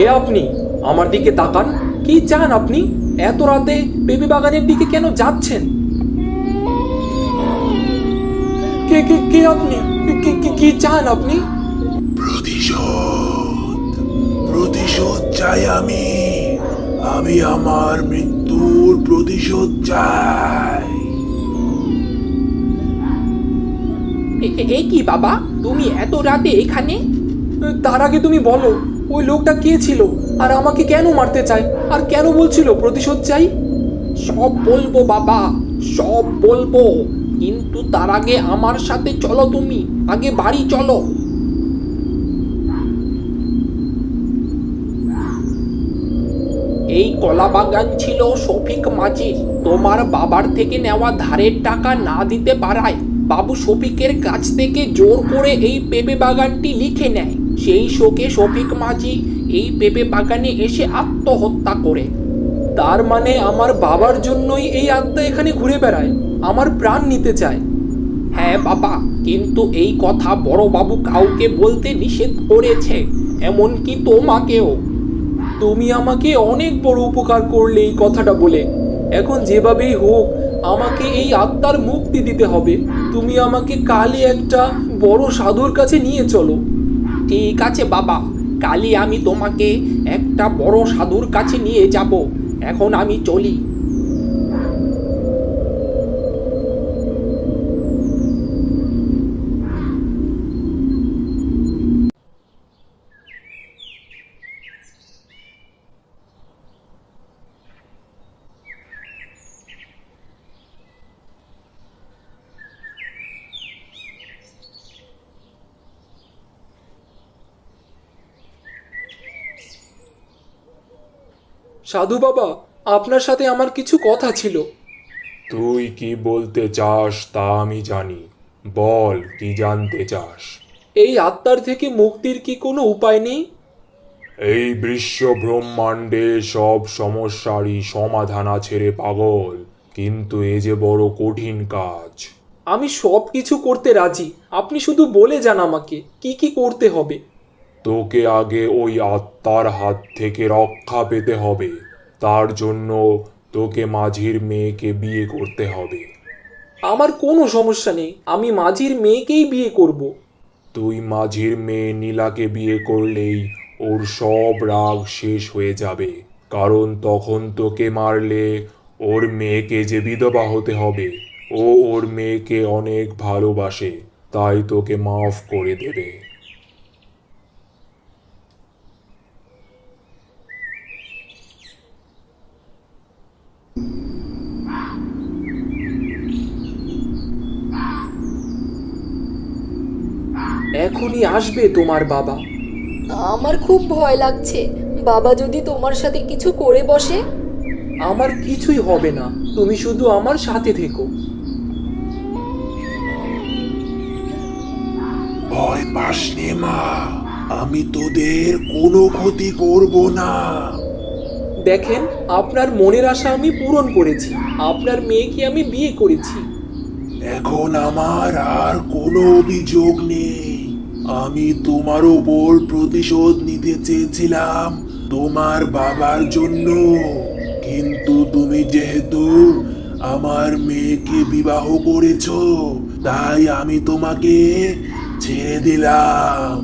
কে আপনি? আমার দিকে তাকান। কি চান আপনি? এত রাতে পেঁপে বাগানের দিকে কেন যাচ্ছেন? কে কে কে আপনি? কি চান আপনি? প্রতিশোধ। প্রতিশোধ চাই আমি। আমি আমার মৃত্যুর প্রতিশোধ চাই। এ কি বাবা, তুমি এত রাতে এখানে? তার আগে তুমি বলো, ওই লোকটা কে ছিল, আর আমাকে কেন মারতে চায়, আর কেন বলছিল প্রতিশোধ চাই? সব বলবো বাবা, সব বলবো, কিন্তু তার আগে আমার সাথে চলো, তুমি আগে বাড়ি চলো। এই কলা বাগান ছিল শফিক মাঝির। তোমার বাবার থেকে নেওয়া ধারের টাকা না দিতে পারায় বাবু শফিকের কাছ থেকে জোর করে এই পেঁপে বাগানটি লিখে নেয়। সেই শোকে শফিক মাঝি এই পেঁপে বাগানে এসে আত্মহত্যা করে। তার মানে আমার বাবার জন্যই এই আত্মা এখানে ঘুরে বেড়ায়, আমার প্রাণ নিতে চায়। হ্যাঁ বাবা, কিন্তু এই কথা বড় বাবু কাউকে বলতে নিষেধ করেছে, এমনকি তোমাকেও। তুমি আমাকে অনেক বড় উপকার করলে এই কথাটা বলে। এখন যেভাবেই হোক আমাকে এই আত্মার মুক্তি দিতে হবে। তুমি আমাকে কালই একটা বড় সাধুর কাছে নিয়ে চলো। ঠিক আছে বাবা, কালই আমি তোমাকে একটা বড় সাধুর কাছে নিয়ে যাব। এখন আমি চলি। সাধু বাবা, আপনার সাথে আমার কিছু কথা ছিল। তুই কি বলতে চাস তা আমি জানি। বল, কি জানতে চাস? এই আত্মার থেকে মুক্তির কি কোনো উপায় নেই? এই বিশ্ব ব্রহ্মাণ্ডে সব সমস্যারই সমাধান আছে রে পাগল, কিন্তু এ যে বড় কঠিন কাজ। আমি সব কিছু করতে রাজি, আপনি শুধু বলে যান আমাকে কি কি করতে হবে। তোকে আগে ওই আত্মার হাত থেকে রক্ষা পেতে হবে। তার জন্য তোকে মাঝির মেয়েকে বিয়ে করতে হবে। আমার কোনো সমস্যা নেই, আমি মাঝির মেয়েকেই বিয়ে করব। তুই মাঝির মেয়ে নীলাকে বিয়ে করলেই ওর সব রাগ শেষ হয়ে যাবে। কারণ তখন তোকে মারলে ওর মেয়েকে যে বিধবা হতে হবে। ও ওর মেয়েকে অনেক ভালোবাসে, তাই তোকে মাফ করে দেবে। এখনই আসবে তোমার বাবা। আমার খুব ভয় লাগছে, বাবা যদি তোমার সাথে কিছু করে বসে। আমার কিছুই হবে না, তুমি শুধু আমার সাথে থেকো। ভয় পাস নে মা, আমি তোদের কোনো ক্ষতি করব না। দেখেন, আপনার মনের আশা আমি পূরণ করেছি, আপনার মেয়েকে আমি বিয়ে করেছি। এখন আমার আর কোনো অভিযোগ নেই। আমি তোমার ওপর প্রতিশোধ নিতে চেয়েছিলাম তোমার বাবার জন্য, কিন্তু তুমি যেহেতু আমার মেয়েকে বিবাহ করেছো, তাই আমি তোমাকে ছেড়ে দিলাম।